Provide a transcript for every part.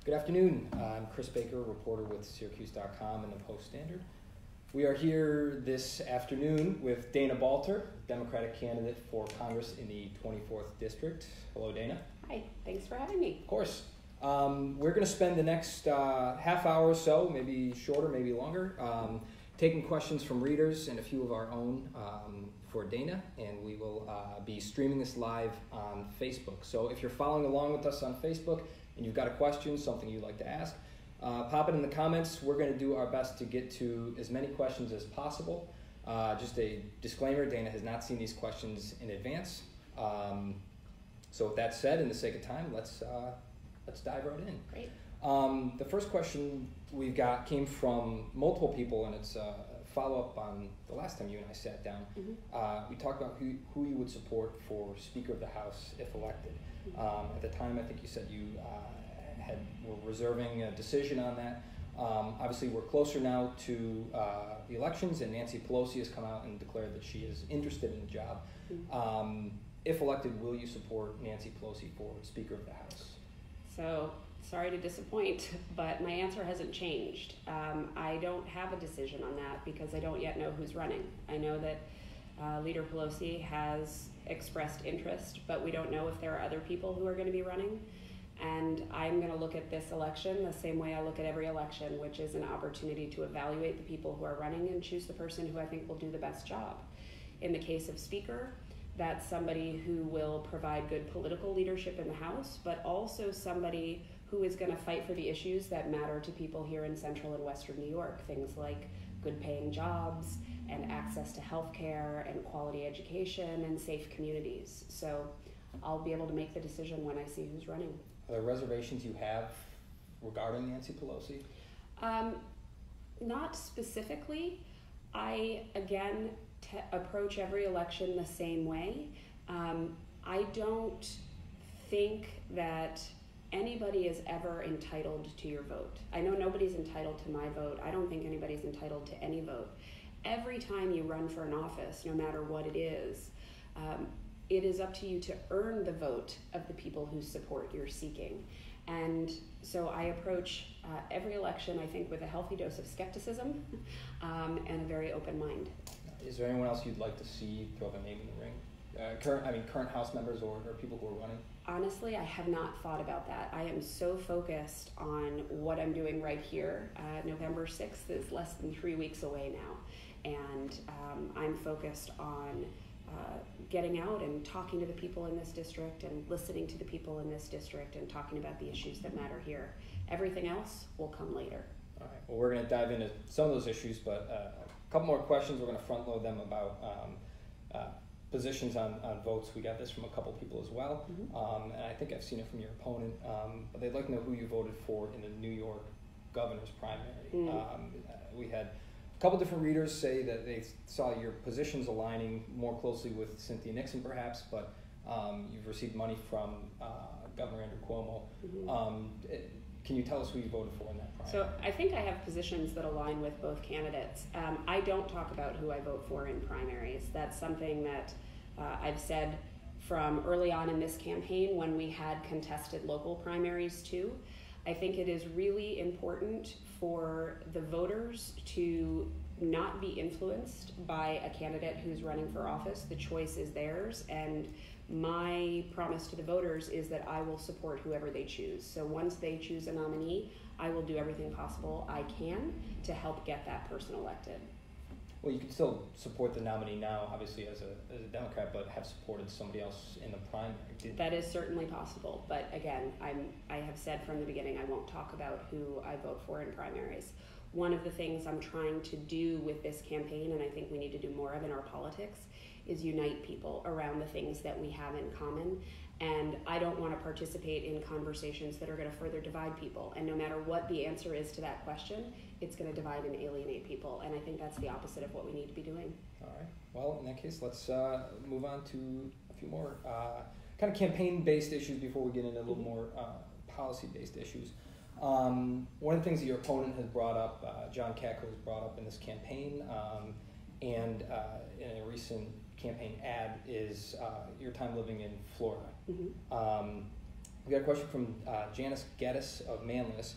Good afternoon. I'm Chris Baker, reporter with syracuse.com and the Post-Standard. We are here this afternoon with Dana Balter, Democratic candidate for Congress in the 24th District. Hello, Dana. Hi, thanks for having me. Of course. We're going to spend the next half hour or so, maybe shorter, maybe longer, taking questions from readers and a few of our own for Dana, and we will be streaming this live on Facebook. So if you're following along with us on Facebook and you've got a question, something you'd like to ask, pop it in the comments. We're going to do our best to get to as many questions as possible. Just a disclaimer, Dana has not seen these questions in advance. So with that said, in the sake of time, let's dive right in. Great. The first question we've got came from multiple people, and it's a follow-up on the last time you and I sat down. Mm-hmm. We talked about who you would support for Speaker of the House if elected. Mm-hmm. At the time, I think you said you were reserving a decision on that. Obviously, we're closer now to the elections, and Nancy Pelosi has come out and declared that she is interested in the job. Mm-hmm. If elected, will you support Nancy Pelosi for Speaker of the House? So, sorry to disappoint, but my answer hasn't changed. I don't have a decision on that because I don't yet know who's running. I know that Leader Pelosi has expressed interest, but we don't know if there are other people who are going to be running. And I'm going to look at this election the same way I look at every election, which is an opportunity to evaluate the people who are running and choose the person who I think will do the best job. In the case of Speaker, that's somebody who will provide good political leadership in the House, but also somebody who is going to fight for the issues that matter to people here in Central and Western New York, things like good paying jobs and access to health care and quality education and safe communities. So I'll be able to make the decision when I see who's running. Are there reservations you have regarding Nancy Pelosi? Not specifically. I, again, approach every election the same way. I don't think that anybody is ever entitled to your vote. I know nobody's entitled to my vote. I don't think anybody's entitled to any vote. Every time you run for an office, no matter what it is up to you to earn the vote of the people whose support you're seeking. And so I approach every election, I think, with a healthy dose of skepticism and a very open mind. Is there anyone else you'd like to see throw their name in the ring? Current House members or people who are running? Honestly, I have not thought about that. I am so focused on what I'm doing right here. November 6th is less than 3 weeks away now. And I'm focused on getting out and talking to the people in this district and listening to the people in this district and talking about the issues that matter here. Everything else will come later. All right. Well, we're going to dive into some of those issues, but a couple more questions. We're going to front load them about positions on votes. We got this from a couple people as well, mm-hmm. And I think I've seen it from your opponent. But they'd like to know who you voted for in the New York governor's primary. Mm-hmm. We had a couple different readers say that they saw your positions aligning more closely with Cynthia Nixon, perhaps, but you've received money from Governor Andrew Cuomo. Mm-hmm. Can you tell us who you voted for in that primary? So I think I have positions that align with both candidates. I don't talk about who I vote for in primaries. That's something that I've said from early on in this campaign when we had contested local primaries too. I think it is really important for the voters to not be influenced by a candidate who's running for office. The choice is theirs, and my promise to the voters is that I will support whoever they choose. So once they choose a nominee, I will do everything possible I can to help get that person elected. Well, you can still support the nominee now, obviously, as a Democrat, but have supported somebody else in the primary. That is certainly possible. But again, I have said from the beginning I won't talk about who I vote for in primaries. One of the things I'm trying to do with this campaign, and I think we need to do more of in our politics, is unite people around the things that we have in common. And I don't want to participate in conversations that are going to further divide people. And no matter what the answer is to that question, it's going to divide and alienate people. And I think that's the opposite of what we need to be doing. All right. Well, in that case, let's move on to a few more kind of campaign-based issues before we get into a little more policy-based issues. One of the things that your opponent has brought up, John Katko has brought up in this campaign, and in a recent campaign ad, is your time living in Florida. Mm-hmm. We got a question from Janice Geddes of Manlius.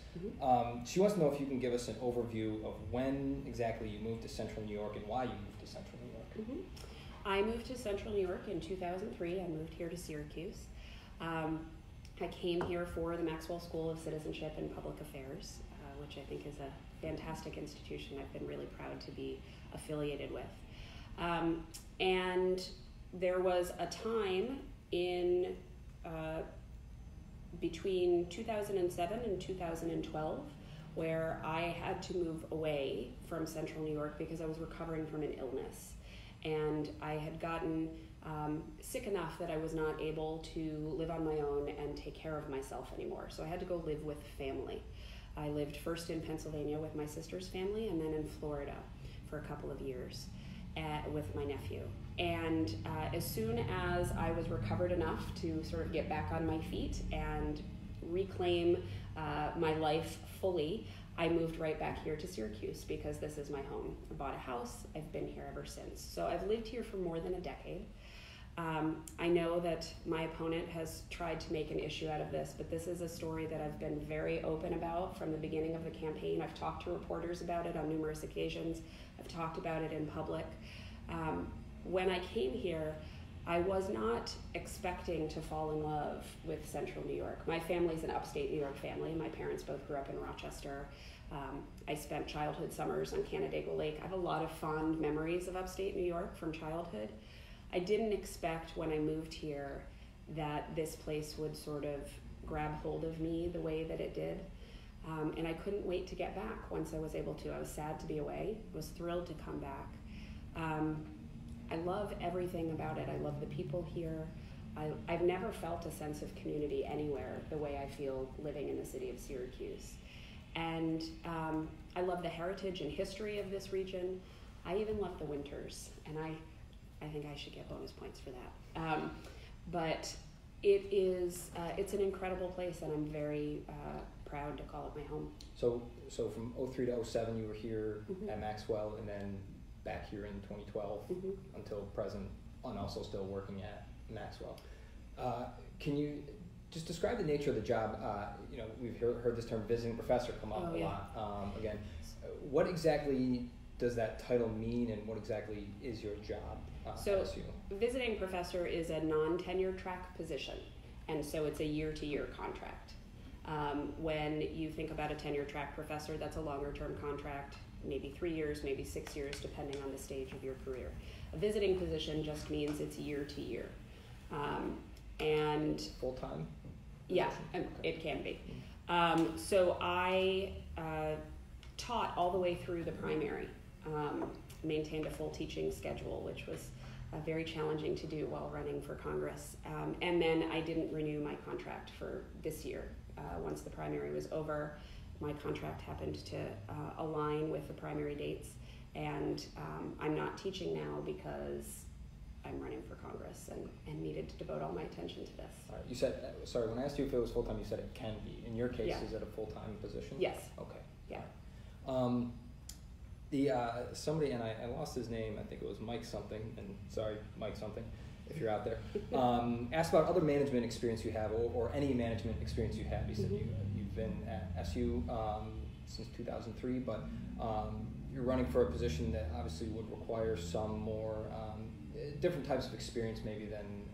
She wants to know if you can give us an overview of when exactly you moved to Central New York and why you moved to Central New York. I moved to Central New York in 2003. I moved here to Syracuse. I came here for the Maxwell School of Citizenship and Public Affairs, which I think is a fantastic institution I've been really proud to be affiliated with. And there was a time in between 2007 and 2012 where I had to move away from Central New York because I was recovering from an illness. And I had gotten sick enough that I was not able to live on my own and take care of myself anymore. So I had to go live with family. I lived first in Pennsylvania with my sister's family and then in Florida for a couple of years with my nephew. And as soon as I was recovered enough to sort of get back on my feet and reclaim my life fully, I moved right back here to Syracuse because this is my home. I bought a house. I've been here ever since. So I've lived here for more than a decade. I know that my opponent has tried to make an issue out of this, but this is a story that I've been very open about from the beginning of the campaign. I've talked to reporters about it on numerous occasions. I've talked about it in public. When I came here, I was not expecting to fall in love with Central New York. My family's an upstate New York family. My parents both grew up in Rochester. I spent childhood summers on Canandaigua Lake. I have a lot of fond memories of upstate New York from childhood. I didn't expect when I moved here that this place would sort of grab hold of me the way that it did. And I couldn't wait to get back once I was able to. I was sad to be away, was thrilled to come back. I love everything about it. I love the people here. I've never felt a sense of community anywhere the way I feel living in the city of Syracuse. And I love the heritage and history of this region. I even love the winters, and I think I should get bonus points for that. But it's an incredible place, and I'm very proud to call it my home. So from 03 to 07, you were here at Maxwell, and then back here in 2012 until present, and also still working at Maxwell. Can you just describe the nature of the job? We've heard this term visiting professor come up a lot. Again, what exactly does that title mean, and what exactly is your job at SU? Visiting professor is a non-tenure track position, and so it's a year-to-year contract. When you think about a tenure track professor, that's a longer-term contract, maybe 3 years, maybe 6 years, depending on the stage of your career. A visiting position just means it's year-to-year. And full-time? Yeah, it can be. So I taught all the way through the primary, maintained a full teaching schedule, which was very challenging to do while running for Congress. And then I didn't renew my contract for this year. Once the primary was over, my contract happened to align with the primary dates, and I'm not teaching now because I'm running for Congress and needed to devote all my attention to this. All right. You said, sorry, when I asked you if it was full-time, you said it can be. In your case, Yeah. Is it a full-time position? Yes. Okay. Yeah. Somebody, and I lost his name, I think it was Mike something, and sorry, Mike something, if you're out there, asked about other management experience you have, or any management experience you have. You said you've been at SU since 2003, but you're running for a position that obviously would require some more different types of experience maybe than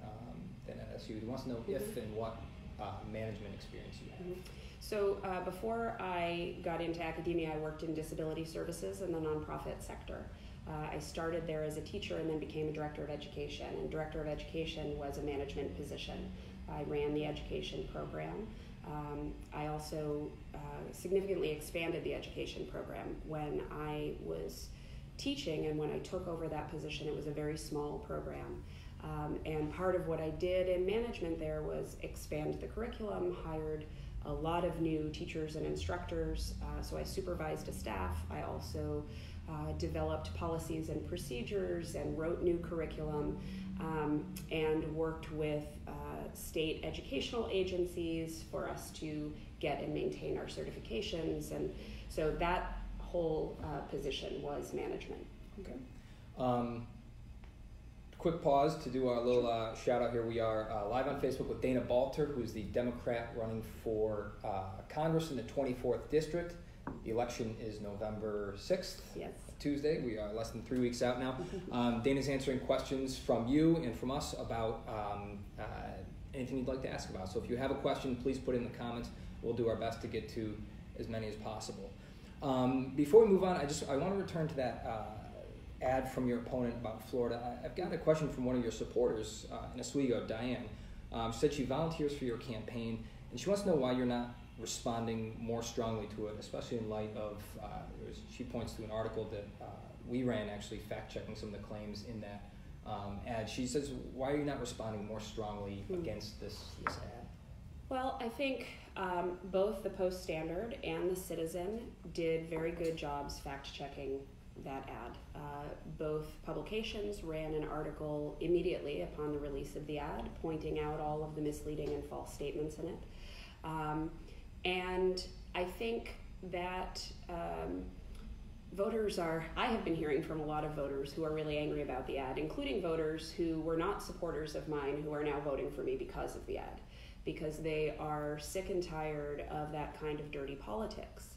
at SU. He wants to know if and what management experience you have. So before I got into academia, I worked in disability services in the nonprofit sector. I started there as a teacher and then became a director of education. And director of education was a management position. I ran the education program. I also significantly expanded the education program. When I was teaching and when I took over that position, it was a very small program. And part of what I did in management there was expand the curriculum, hired a lot of new teachers and instructors, so I supervised a staff. I also developed policies and procedures and wrote new curriculum and worked with state educational agencies for us to get and maintain our certifications, and so that whole position was management. Okay. quick pause to do our little shout out here. We are live on Facebook with Dana Balter, who's the Democrat running for Congress in the 24th District. The election is November 6th, yes. Tuesday. We are less than 3 weeks out now. Dana's answering questions from you and from us about anything you'd like to ask about. So if you have a question, please put it in the comments. We'll do our best to get to as many as possible. Before we move on, I want to return to that ad from your opponent about Florida. I've got a question from one of your supporters in Oswego, Diane. She said she volunteers for your campaign, and she wants to know why you're not responding more strongly to it, especially in light of, she points to an article that we ran actually fact-checking some of the claims in that ad. She says, why are you not responding more strongly against this ad? Well, I think both the Post-Standard and the Citizen did very good jobs fact-checking that ad. Both publications ran an article immediately upon the release of the ad, pointing out all of the misleading and false statements in it. And I think that voters I have been hearing from a lot of voters who are really angry about the ad, including voters who were not supporters of mine who are now voting for me because of the ad, because they are sick and tired of that kind of dirty politics.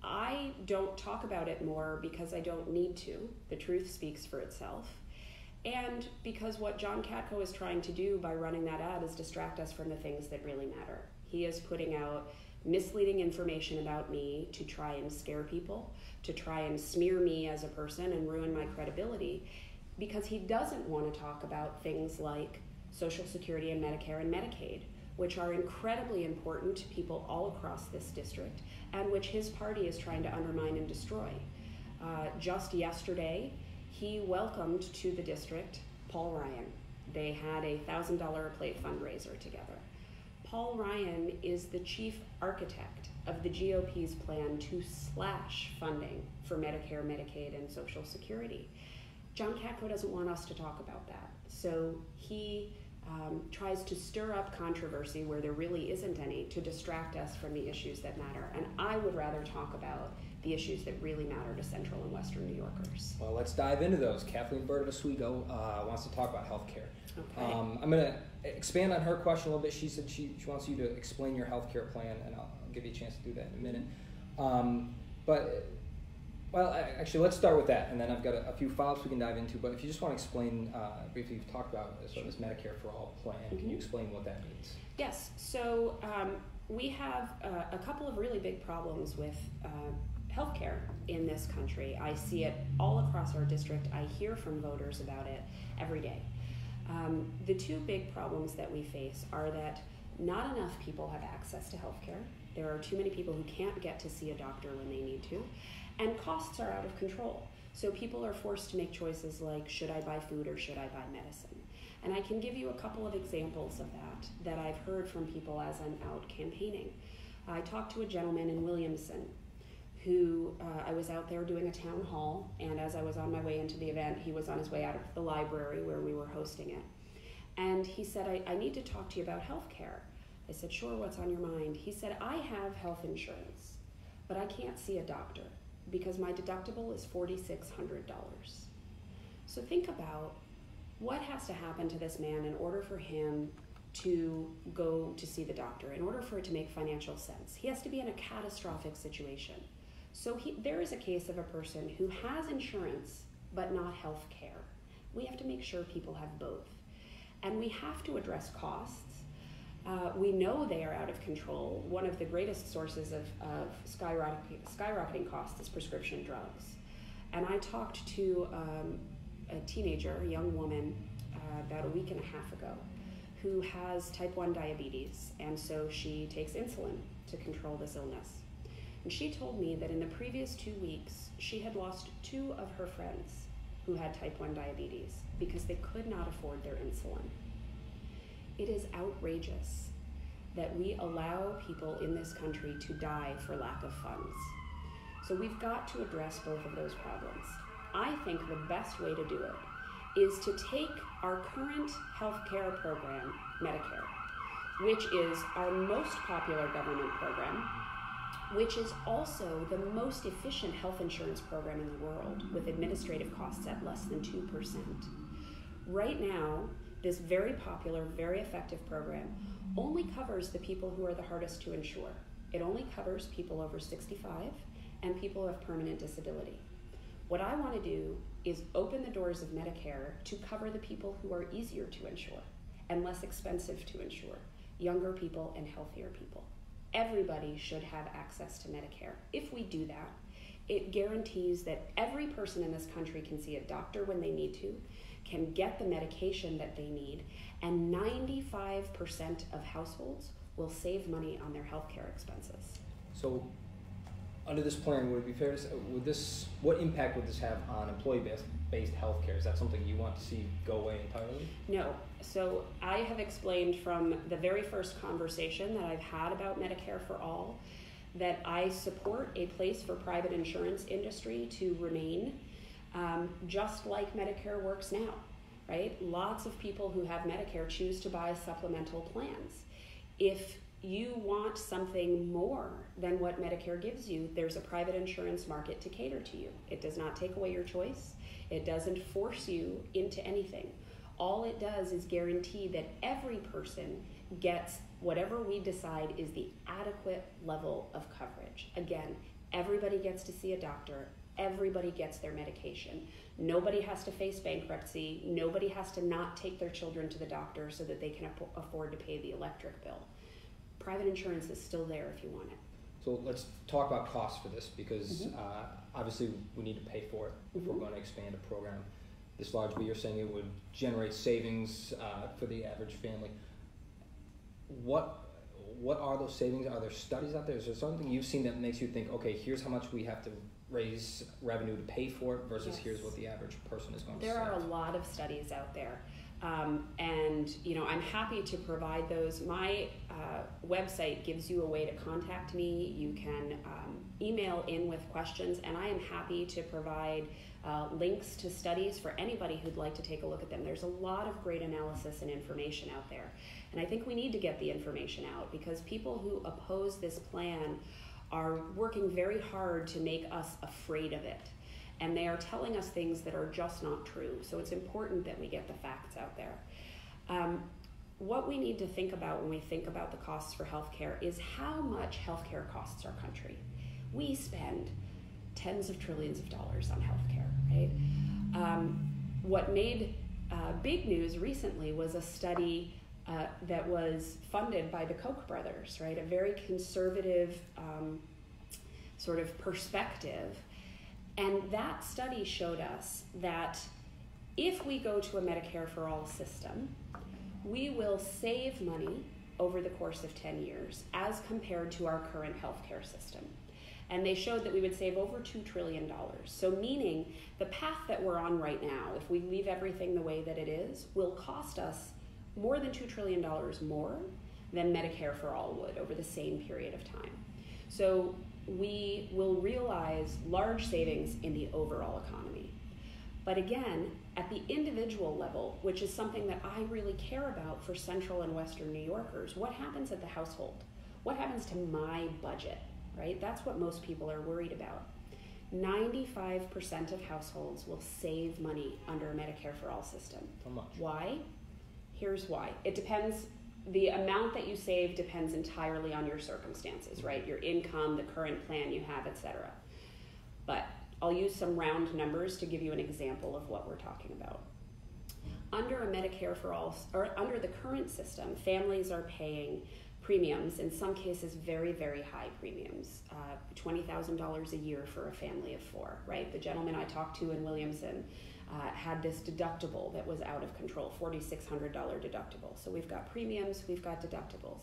I don't talk about it more because I don't need to. The truth speaks for itself. And because what John Katko is trying to do by running that ad is distract us from the things that really matter. He is putting out misleading information about me to try and scare people, to try and smear me as a person and ruin my credibility, because he doesn't want to talk about things like Social Security and Medicare and Medicaid, which are incredibly important to people all across this district, and which his party is trying to undermine and destroy. Just yesterday, he welcomed to the district Paul Ryan. They had a $1,000 a plate fundraiser together. Paul Ryan is the chief architect of the GOP's plan to slash funding for Medicare, Medicaid, and Social Security. John Katko doesn't want us to talk about that, so he tries to stir up controversy where there really isn't any to distract us from the issues that matter. And I would rather talk about the issues that really matter to Central and Western New Yorkers. Well, let's dive into those. Kathleen Bird of Oswego wants to talk about health care. Okay. I'm going to expand on her question a little bit. She said she wants you to explain your health care plan, and I'll give you a chance to do that in a minute. Well, actually, let's start with that, and then I've got a few follow-ups we can dive into. But if you just want to explain briefly, you've talked about this Medicare for All plan. Can you explain what that means? Yes. So we have a couple of really big problems with healthcare in this country. I see it all across our district. I hear from voters about it every day. The two big problems that we face are that not enough people have access to healthcare. There are too many people who can't get to see a doctor when they need to. And costs are out of control. So people are forced to make choices like, should I buy food or should I buy medicine? And I can give you a couple of examples of that I've heard from people as I'm out campaigning. I talked to a gentleman in Williamson who I was out there doing a town hall, and as I was on my way into the event, he was on his way out of the library where we were hosting it. And he said, I need to talk to you about health care. I said, sure, what's on your mind? He said, I have health insurance, but I can't see a doctor because my deductible is $4,600. So think about what has to happen to this man in order for him to go to see the doctor, in order for it to make financial sense. He has to be in a catastrophic situation. So there is a case of a person who has insurance but not health care. We have to make sure people have both. And we have to address costs. We know they are out of control. One of the greatest sources of skyrocketing costs is prescription drugs. And I talked to a teenager, a young woman, about a week and a half ago, who has type 1 diabetes, and so she takes insulin to control this illness. And she told me that in the previous 2 weeks, she had lost 2 of her friends who had type 1 diabetes because they could not afford their insulin. It is outrageous that we allow people in this country to die for lack of funds. So we've got to address both of those problems. I think the best way to do it is to take our current health care program, Medicare, which is our most popular government program, which is also the most efficient health insurance program in the world, with administrative costs at less than 2%. Right now, this very popular, very effective program only covers the people who are the hardest to insure. It only covers people over 65 and people who have permanent disability. What I want to do is open the doors of Medicare to cover the people who are easier to insure and less expensive to insure, younger people and healthier people. Everybody should have access to Medicare. If we do that, it guarantees that every person in this country can see a doctor when they need to, can get the medication that they need, and 95% of households will save money on their healthcare expenses. So, under this plan, would it be fair to say, what impact would this have on employee-based healthcare? Is that something you want to see go away entirely? No. So I have explained from the very first conversation that I've had about Medicare for All that I support a place for private insurance industry to remain, just like Medicare works now, right? Lots of people who have Medicare choose to buy supplemental plans. If you want something more than what Medicare gives you, there's a private insurance market to cater to you. It does not take away your choice. It doesn't force you into anything. All it does is guarantee that every person gets whatever we decide is the adequate level of coverage. Again, everybody gets to see a doctor. Everybody gets their medication. Nobody has to face bankruptcy. Nobody has to not take their children to the doctor so that they can afford to pay the electric bill. Private insurance is still there if you want it. So let's talk about costs for this, because obviously we need to pay for it if we're going to expand a program this large, but you're saying it would generate savings for the average family. What are those savings? Are there studies out there? Is there something you've seen that makes you think, okay, here's how much we have to raise revenue to pay for it versus here's what the average person is going to save? There are a lot of studies out there. And I'm happy to provide those. My website gives you a way to contact me. You can email in with questions, and I am happy to provide links to studies for anybody who'd like to take a look at them. There's a lot of great analysis and information out there, and I think we need to get the information out, because people who oppose this plan are working very hard to make us afraid of it. And they are telling us things that are just not true. So it's important that we get the facts out there. What we need to think about when we think about the costs for healthcare is how much healthcare costs our country. We spend tens of trillions of dollars on healthcare, right? What made big news recently was a study that was funded by the Koch brothers, right? A very conservative sort of perspective. And that study showed us that if we go to a Medicare for All system, we will save money over the course of 10 years as compared to our current healthcare system. And they showed that we would save over $2 trillion. So meaning the path that we're on right now, if we leave everything the way that it is, will cost us more than $2 trillion more than Medicare for All would over the same period of time. So we will realize large savings in the overall economy. But again, at the individual level, which is something that I really care about for Central and Western New Yorkers, what happens at the household? What happens to my budget, right? That's what most people are worried about. 95% of households will save money under a Medicare for All system. How much? Why? Here's why. It depends. The amount that you save depends entirely on your circumstances, right? Your income, the current plan you have, etc. But I'll use some round numbers to give you an example of what we're talking about. Under a Medicare for All, or under the current system, families are paying premiums, in some cases very, very high premiums, $20,000 a year for a family of four, right? The gentleman I talked to in Williamson had this deductible that was out of control, $4,600 deductible. So we've got premiums, we've got deductibles.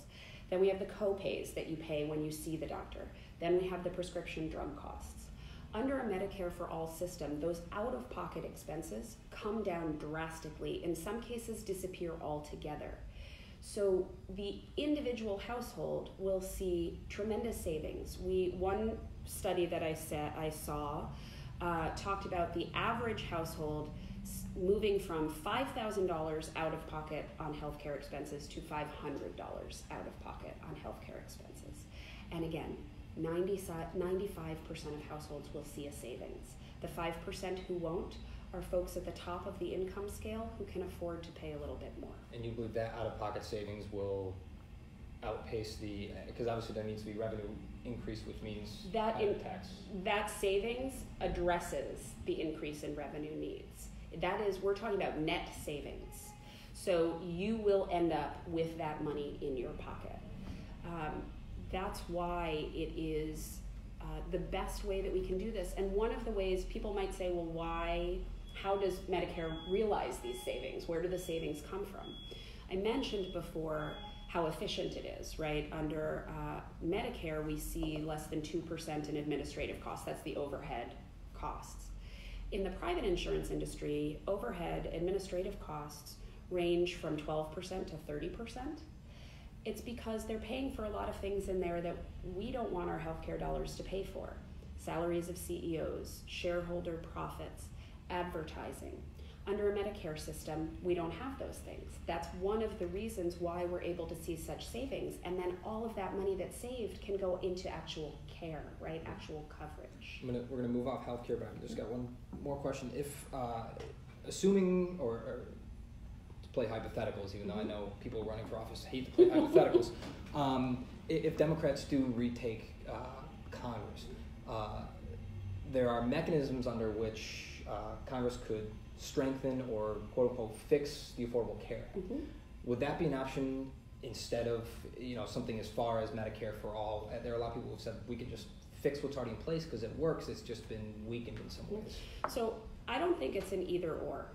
Then we have the co-pays that you pay when you see the doctor. Then we have the prescription drug costs. Under a Medicare for All system, those out-of-pocket expenses come down drastically, in some cases disappear altogether. So the individual household will see tremendous savings. One study that I saw talked about the average household moving from $5,000 out of pocket on healthcare expenses to $500 out of pocket on healthcare expenses. And again, 95% of households will see a savings. The 5% who won't are folks at the top of the income scale who can afford to pay a little bit more. And you believe that out-of-pocket savings will outpace because obviously there needs to be revenue increase, which means higher tax. That savings addresses the increase in revenue needs. That is, we're talking about net savings. So you will end up with that money in your pocket. That's why it is the best way that we can do this. And one of the ways people might say, well, how does Medicare realize these savings? Where do the savings come from? I mentioned before how efficient it is, right? Under Medicare, we see less than 2% in administrative costs. That's the overhead costs. In the private insurance industry, overhead administrative costs range from 12% to 30%. It's because they're paying for a lot of things in there that we don't want our healthcare dollars to pay for. Salaries of CEOs, shareholder profits, advertising. Under a Medicare system, we don't have those things. That's one of the reasons why we're able to see such savings. And then all of that money that's saved can go into actual care, right? Actual coverage. We're gonna move off healthcare, but I've just got one more question. If, assuming, or to play hypotheticals, even though I know people running for office hate to play hypotheticals, if Democrats do retake Congress, there are mechanisms under which Congress could strengthen or quote unquote fix the Affordable Care Act. Mm-hmm. Would that be an option instead of something as far as Medicare for all? There are a lot of people who have said we could just fix what's already in place because it works. It's just been weakened in some ways. So I don't think it's an either or.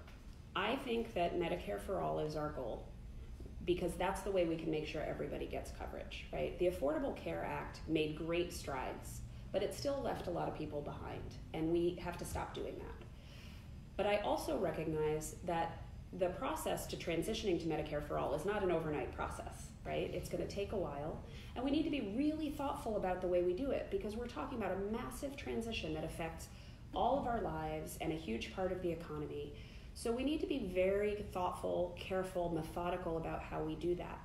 I think that Medicare for all is our goal because that's the way we can make sure everybody gets coverage, right? The Affordable Care Act made great strides, but it still left a lot of people behind, and we have to stop doing that. But I also recognize that the process to transitioning to Medicare for all is not an overnight process, right? It's going to take a while, and we need to be really thoughtful about the way we do it because we're talking about a massive transition that affects all of our lives and a huge part of the economy. So we need to be very thoughtful, careful, methodical about how we do that.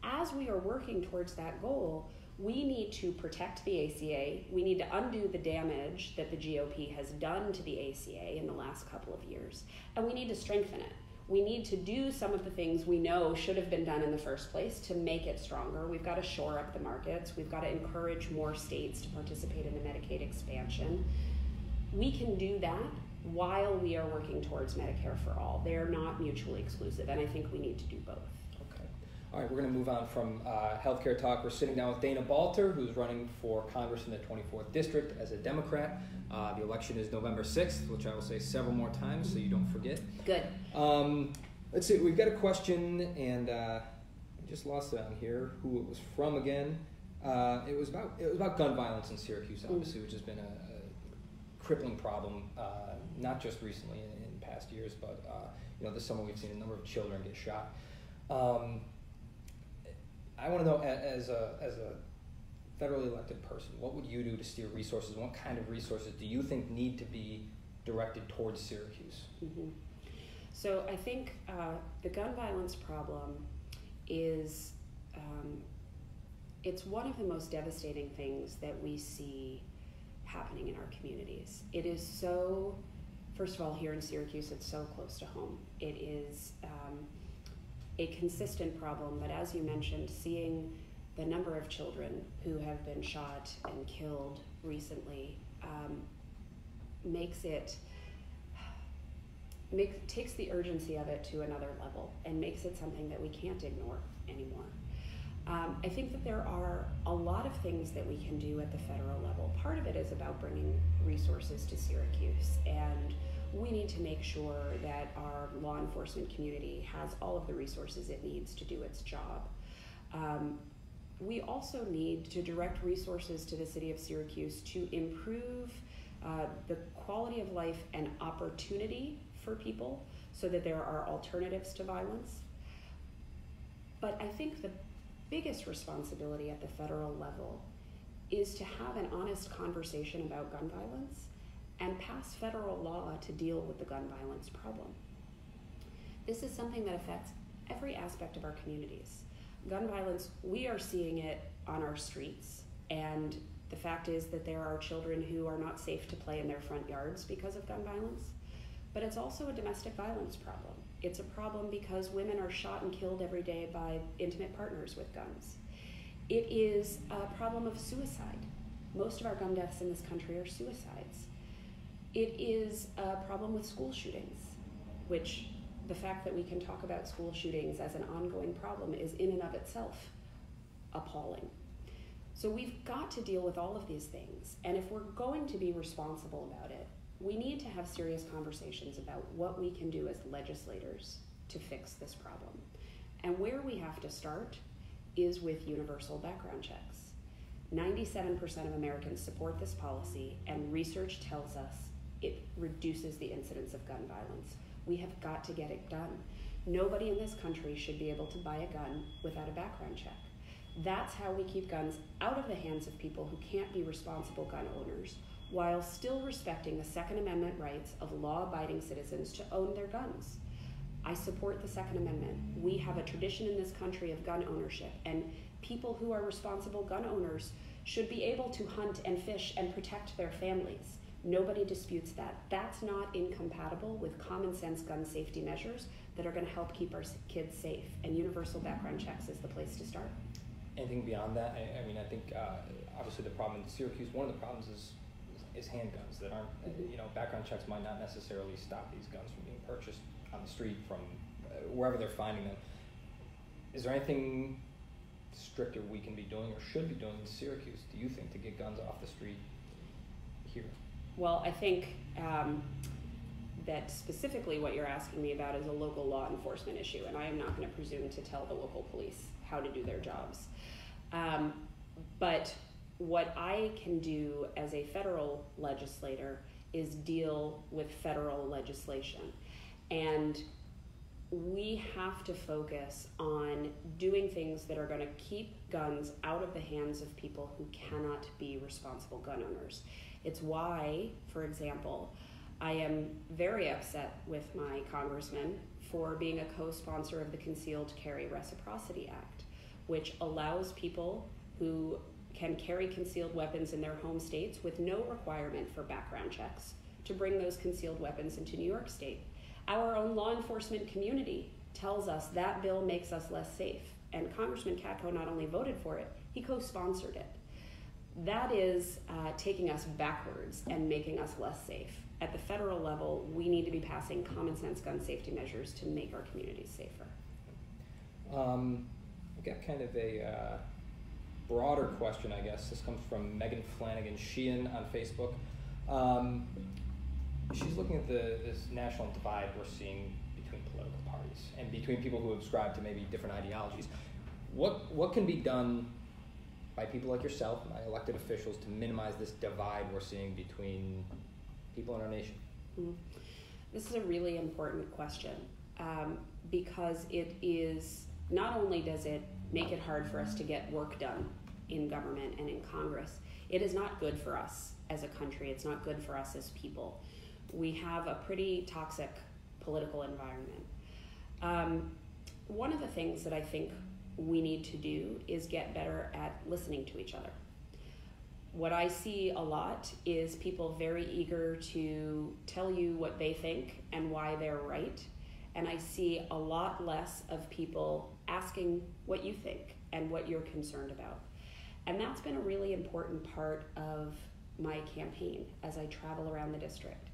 As we are working towards that goal, we need to protect the ACA. We need to undo the damage that the GOP has done to the ACA in the last couple of years, and we need to strengthen it. We need to do some of the things we know should have been done in the first place to make it stronger. We've got to shore up the markets. We've got to encourage more states to participate in the Medicaid expansion. We can do that while we are working towards Medicare for all. They are not mutually exclusive, and I think we need to do both. All right, we're going to move on from healthcare talk. We're sitting down with Dana Balter, who's running for Congress in the 24th District as a Democrat. The election is November 6th, which I will say several more times so you don't forget. Good. Let's see, we've got a question, and I just lost it on here, who it was from again. It was about gun violence in Syracuse, obviously, which has been a crippling problem, not just recently in past years, but this summer we've seen a number of children get shot. I want to know, as a federally elected person, what would you do to steer resources? And what kind of resources do you think need to be directed towards Syracuse? Mm-hmm. So I think the gun violence problem is, it's one of the most devastating things that we see happening in our communities. It is so, first of all, here in Syracuse, it's so close to home. It is a consistent problem, but as you mentioned, seeing the number of children who have been shot and killed recently takes the urgency of it to another level and makes it something that we can't ignore anymore. I think that there are a lot of things that we can do at the federal level. Part of it is about bringing resources to Syracuse, and we need to make sure that our law enforcement community has all of the resources it needs to do its job. We also need to direct resources to the city of Syracuse to improve the quality of life and opportunity for people so that there are alternatives to violence. But I think the biggest responsibility at the federal level is to have an honest conversation about gun violence and pass federal law to deal with the gun violence problem. This is something that affects every aspect of our communities. Gun violence, we are seeing it on our streets, and The fact is that there are children who are not safe to play in their front yards because of gun violence, but it's also a domestic violence problem. It's a problem because women are shot and killed every day by intimate partners with guns. It is a problem of suicide. Most of our gun deaths in this country are suicides. It is a problem with school shootings, which the fact that we can talk about school shootings as an ongoing problem is in and of itself appalling. So we've got to deal with all of these things. And if we're going to be responsible about it, we need to have serious conversations about what we can do as legislators to fix this problem. And where we have to start is with universal background checks. 97% of Americans support this policy, and research tells us it reduces the incidence of gun violence. We have got to get it done. Nobody in this country should be able to buy a gun without a background check. That's how we keep guns out of the hands of people who can't be responsible gun owners, while still respecting the Second Amendment rights of law-abiding citizens to own their guns. I support the Second Amendment. We have a tradition in this country of gun ownership, and people who are responsible gun owners should be able to hunt and fish and protect their families. Nobody disputes that. That's not incompatible with common sense gun safety measures that are going to help keep our kids safe, and universal background checks is the place to start. Anything beyond that? I mean, I think obviously the problem in Syracuse, one of the problems is handguns that aren't, background checks might not necessarily stop these guns from being purchased on the street from wherever they're finding them. Is there anything stricter we can be doing or should be doing in Syracuse, do you think, to get guns off the street here? Well, I think that specifically what you're asking me about is a local law enforcement issue, and I am not going to presume to tell the local police how to do their jobs. But what I can do as a federal legislator is deal with federal legislation. And we have to focus on doing things that are going to keep guns out of the hands of people who cannot be responsible gun owners. It's why, for example, I am very upset with my congressman for being a co-sponsor of the Concealed Carry Reciprocity Act, which allows people who can carry concealed weapons in their home states with no requirement for background checks to bring those concealed weapons into New York State. Our own law enforcement community tells us that bill makes us less safe, and Congressman Katko not only voted for it, he co-sponsored it. That is taking us backwards and making us less safe. At the federal level, we need to be passing common sense gun safety measures to make our communities safer. I've got kind of a broader question, I guess. This comes from Megan Flanagan Sheehan on Facebook. She's looking at this national divide we're seeing between political parties and between people who subscribe to maybe different ideologies. What can be done by people like yourself and by elected officials to minimize this divide we're seeing between people in our nation? This is a really important question because it is, not only does it make it hard for us to get work done in government and in Congress, it is not good for us as a country. It's not good for us as people. We have a pretty toxic political environment. One of the things that I think we need to do is get better at listening to each other. What I see a lot is people very eager to tell you what they think and why they're right. And I see a lot less of people asking what you think and what you're concerned about. And that's been a really important part of my campaign as I travel around the district.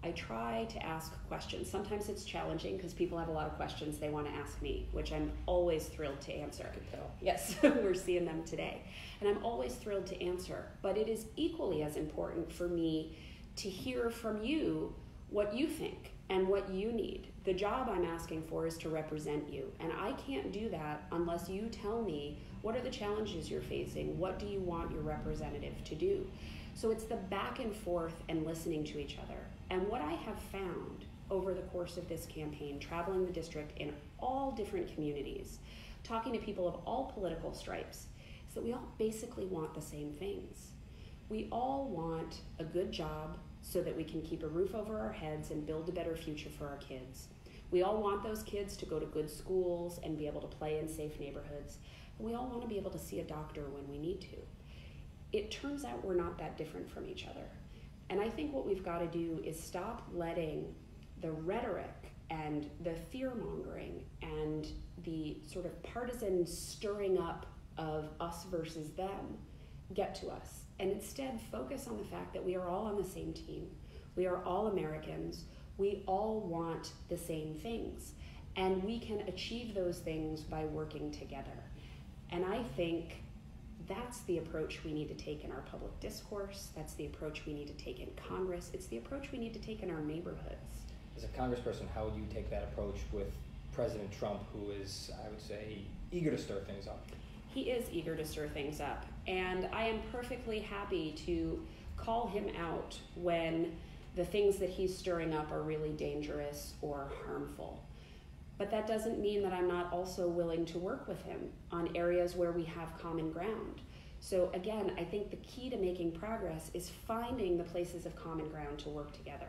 I try to ask questions. Sometimes it's challenging because people have a lot of questions they want to ask me, which I'm always thrilled to answer. I can tell. Yes, we're seeing them today. And I'm always thrilled to answer. But it is equally as important for me to hear from you what you think and what you need. The job I'm asking for is to represent you. And I can't do that unless you tell me what are the challenges you're facing, what do you want your representative to do. So it's the back and forth and listening to each other. And what I have found over the course of this campaign, traveling the district in all different communities, talking to people of all political stripes, is that we all basically want the same things. We all want a good job so that we can keep a roof over our heads and build a better future for our kids. We all want those kids to go to good schools and be able to play in safe neighborhoods. And we all want to be able to see a doctor when we need to. it turns out we're not that different from each other. And I think what we've got to do is stop letting the rhetoric and the fear-mongering and the sort of partisan stirring up of us versus them get to us, and instead focus on the fact that we are all on the same team. We are all Americans. We all want the same things, and we can achieve those things by working together. And I think that's the approach we need to take in our public discourse. That's the approach we need to take in Congress. It's the approach we need to take in our neighborhoods. As a congressperson, how would you take that approach with President Trump, who is, I would say, eager to stir things up? He is eager to stir things up, and I am perfectly happy to call him out when the things that he's stirring up are really dangerous or harmful. But that doesn't mean that I'm not also willing to work with him on areas where we have common ground. So again, I think the key to making progress is finding the places of common ground to work together.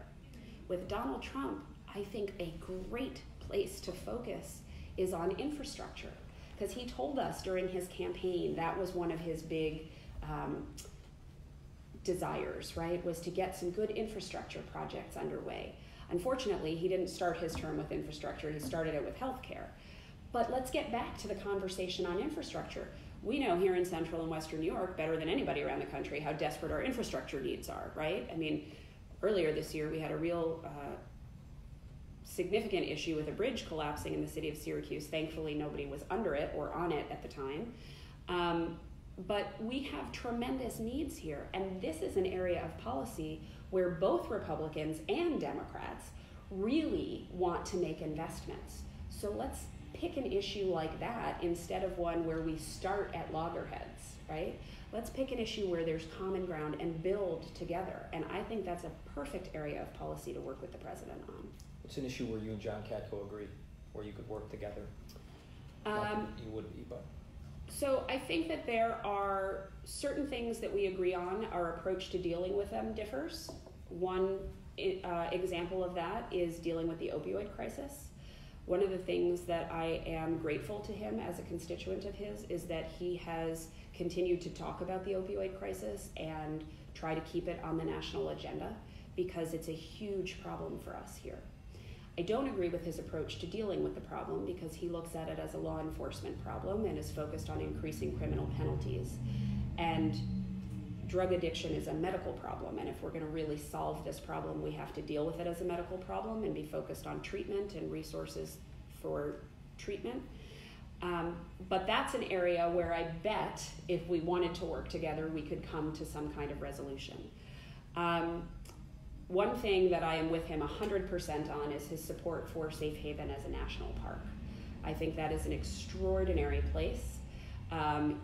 With Donald Trump, I think a great place to focus is on infrastructure, because he told us during his campaign that was one of his big desires, right, was to get some good infrastructure projects underway. Unfortunately, he didn't start his term with infrastructure, he started it with healthcare. But let's get back to the conversation on infrastructure. We know here in Central and Western New York, better than anybody around the country, how desperate our infrastructure needs are, right? I mean, earlier this year, we had a real significant issue with a bridge collapsing in the city of Syracuse. Thankfully, nobody was under it or on it at the time. But we have tremendous needs here, and this is an area of policy where both Republicans and Democrats really want to make investments. So let's pick an issue like that instead of one where we start at loggerheads, right? Let's pick an issue where there's common ground and build together, and I think that's a perfect area of policy to work with the president on. What's an issue where you and John Katko agree, where you could work together? Not that you would be, but... So I think that there are certain things that we agree on. Our approach to dealing with them differs. One example of that is dealing with the opioid crisis. One of the things that I am grateful to him as a constituent of his is that he has continued to talk about the opioid crisis and try to keep it on the national agenda, because it's a huge problem for us here. I don't agree with his approach to dealing with the problem, because he looks at it as a law enforcement problem and is focused on increasing criminal penalties. And drug addiction is a medical problem, and if we're going to really solve this problem, we have to deal with it as a medical problem and be focused on treatment and resources for treatment. But that's an area where I bet if we wanted to work together, we could come to some kind of resolution. One thing that I am with him 100% on is his support for Safe Haven as a national park. I think that is an extraordinary place.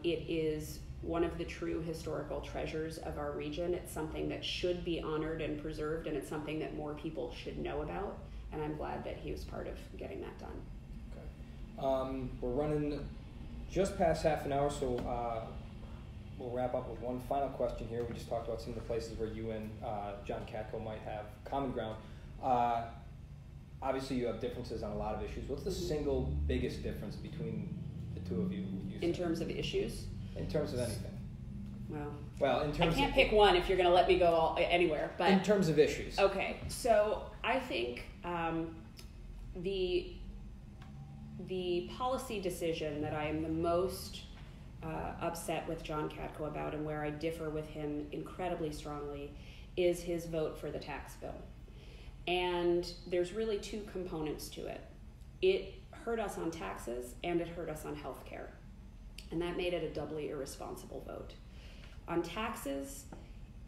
It is one of the true historical treasures of our region. It's something that should be honored and preserved, and it's something that more people should know about, and I'm glad that he was part of getting that done. Okay. We're running just past half an hour, so we'll wrap up with one final question here. We just talked about some of the places where you and John Katko might have common ground. Obviously, you have differences on a lot of issues. What's the single biggest difference between the two of you? In terms of issues? In terms of anything. Well, in terms I can't pick one if you're going to let me go anywhere. But in terms of issues. Okay, so I think the policy decision that I am the most upset with John Katko about, and where I differ with him incredibly strongly, is his vote for the tax bill. And there's really two components to it. It hurt us on taxes and it hurt us on health care. And that made it a doubly irresponsible vote. On taxes,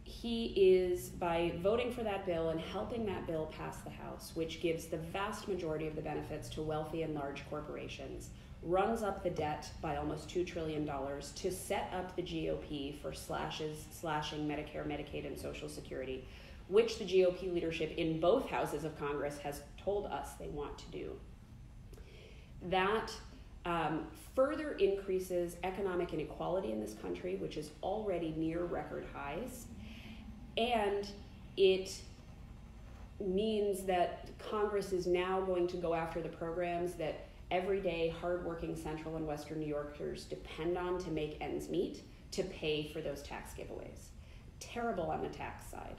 he is, by voting for that bill and helping that bill pass the House, which gives the vast majority of the benefits to wealthy and large corporations, runs up the debt by almost $2 trillion to set up the GOP for slashing Medicare, Medicaid, and Social Security, which the GOP leadership in both houses of Congress has told us they want to do. That further increases economic inequality in this country, which is already near record highs, and it means that Congress is now going to go after the programs that everyday hardworking Central and Western New Yorkers depend on to make ends meet, to pay for those tax giveaways. Terrible on the tax side.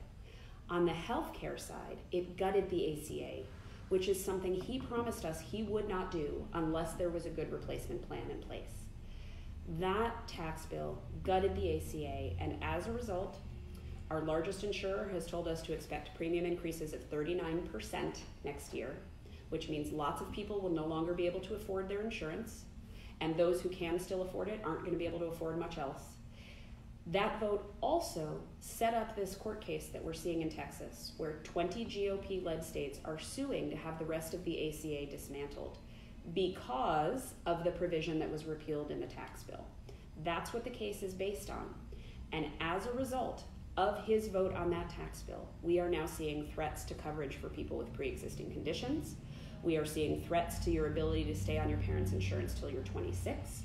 On the healthcare side, it gutted the ACA, which is something he promised us he would not do unless there was a good replacement plan in place. That tax bill gutted the ACA, and as a result, our largest insurer has told us to expect premium increases of 39% next year, which means lots of people will no longer be able to afford their insurance, and those who can still afford it aren't going to be able to afford much else. That vote also set up this court case that we're seeing in Texas, where 20 GOP-led states are suing to have the rest of the ACA dismantled because of the provision that was repealed in the tax bill. That's what the case is based on. And as a result of his vote on that tax bill, we are now seeing threats to coverage for people with pre-existing conditions. We are seeing threats to your ability to stay on your parents' insurance till you're 26.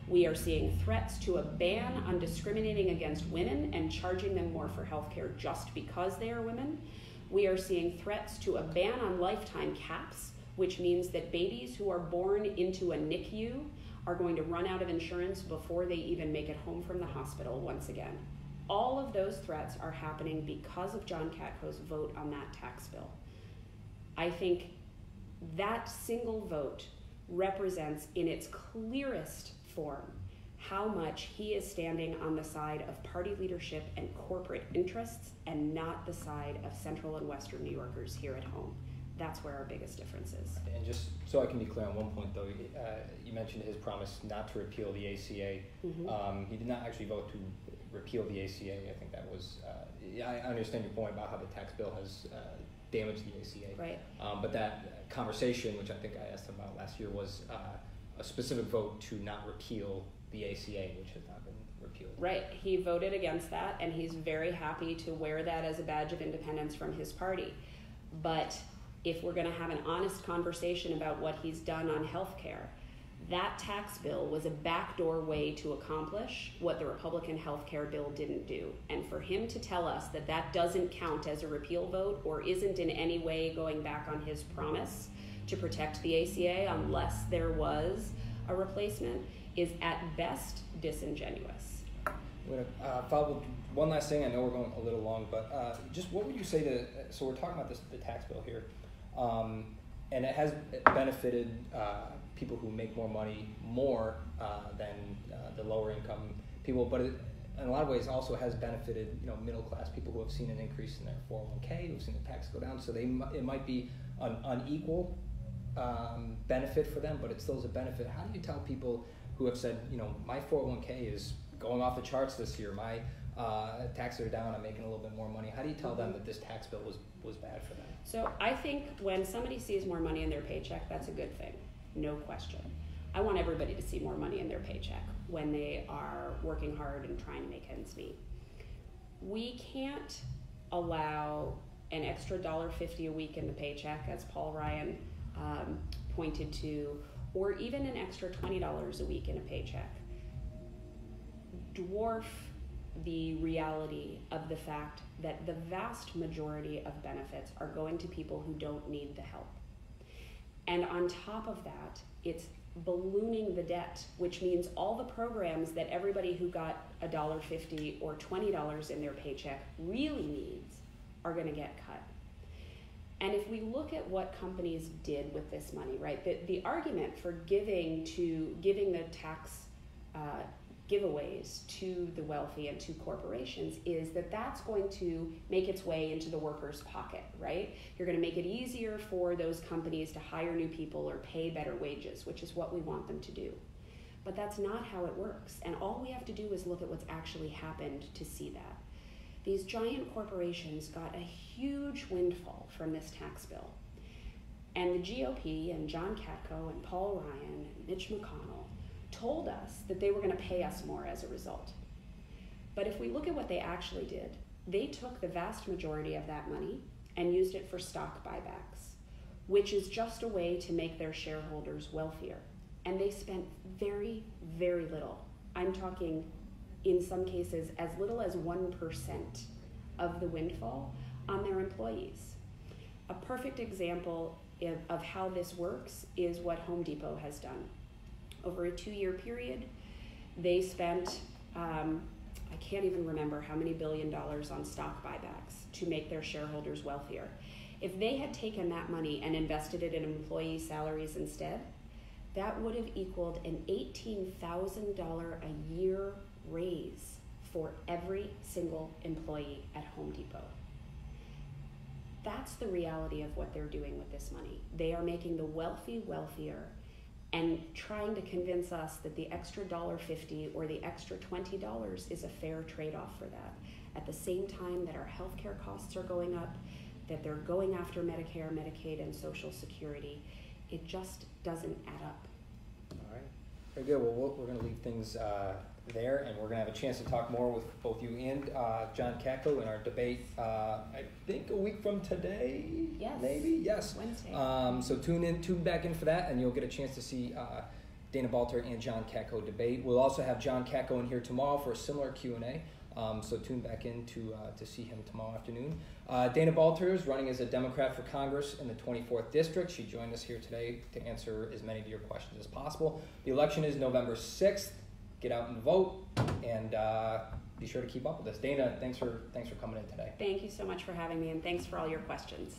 We are seeing threats to a ban on discriminating against women and charging them more for health care just because they are women. We are seeing threats to a ban on lifetime caps, which means that babies who are born into a NICU are going to run out of insurance before they even make it home from the hospital once again. All of those threats are happening because of John Katko's vote on that tax bill. I think that single vote represents in its clearest form how much he is standing on the side of party leadership and corporate interests and not the side of Central and Western New Yorkers here at home. That's where our biggest difference is. And just so I can be clear on one point, though, you mentioned his promise not to repeal the ACA. Mm-hmm. He did not actually vote to repeal the ACA. I think that was, I understand your point about how the tax bill has damaged the ACA. Right. But that conversation, which I think I asked him about last year, was a specific vote to not repeal the ACA, which has not been repealed. Right. He voted against that, and he's very happy to wear that as a badge of independence from his party. But if we're going to have an honest conversation about what he's done on health care, that tax bill was a backdoor way to accomplish what the Republican health care bill didn't do. And for him to tell us that that doesn't count as a repeal vote or isn't in any way going back on his promise to protect the ACA unless there was a replacement is at best disingenuous. I'm going to follow with one last thing. I know we're going a little long, but just what would you say to, so we're talking about the tax bill here, and it has benefited people who make more money more than the lower income people, but it, in a lot of ways also has benefited middle class people who have seen an increase in their 401k, who've seen the tax go down. So it might be an unequal benefit for them, but it still is a benefit. How do you tell people who have said, my 401k is going off the charts this year, my taxes are down, I'm making a little bit more money. How do you tell them that this tax bill was bad for them? So I think when somebody sees more money in their paycheck, that's a good thing, no question. I want everybody to see more money in their paycheck when they are working hard and trying to make ends meet. We can't allow an extra $1.50 a week in the paycheck, as Paul Ryan pointed to, or even an extra $20 a week in a paycheck, dwarf the reality of the fact that the vast majority of benefits are going to people who don't need the help. And on top of that, it's ballooning the debt, which means all the programs that everybody who got $1.50 or $20 in their paycheck really needs are going to get cut. And if we look at what companies did with this money, right, the argument for giving the tax giveaways to the wealthy and to corporations is that that's going to make its way into the worker's pocket, right? You're going to make it easier for those companies to hire new people or pay better wages, which is what we want them to do. But that's not how it works. And all we have to do is look at what's actually happened to see that. These giant corporations got a huge windfall from this tax bill. And the GOP and John Katko and Paul Ryan and Mitch McConnell told us that they were going to pay us more as a result. But if we look at what they actually did, they took the vast majority of that money and used it for stock buybacks, which is just a way to make their shareholders wealthier. And they spent very, very little. I'm talking, in some cases, as little as 1% of the windfall on their employees. A perfect example of how this works is what Home Depot has done. Over a 2-year period, they spent I can't even remember how many $1 billion on stock buybacks to make their shareholders wealthier. If they had taken that money and invested it in employee salaries instead, that would have equaled an $18,000 a year raise for every single employee at Home Depot. That's the reality of what they're doing with this money. They are making the wealthy wealthier and trying to convince us that the extra $1.50 or the extra $20 is a fair trade-off for that. At the same time that our healthcare costs are going up, that they're going after Medicare, Medicaid, and Social Security, it just doesn't add up. All right, very good. Well, we're going to leave things there, and we're going to have a chance to talk more with both you and John Katko in our debate, I think a week from today? Yes. Maybe? Yes. Wednesday. So tune back in for that, and you'll get a chance to see Dana Balter and John Katko debate. We'll also have John Katko in here tomorrow for a similar Q&A. So tune back in to see him tomorrow afternoon. Dana Balter is running as a Democrat for Congress in the 24th District. She joined us here today to answer as many of your questions as possible. The election is November 6th. Get out and vote, and be sure to keep up with us. Dana, thanks for coming in today. Thank you so much for having me, and thanks for all your questions.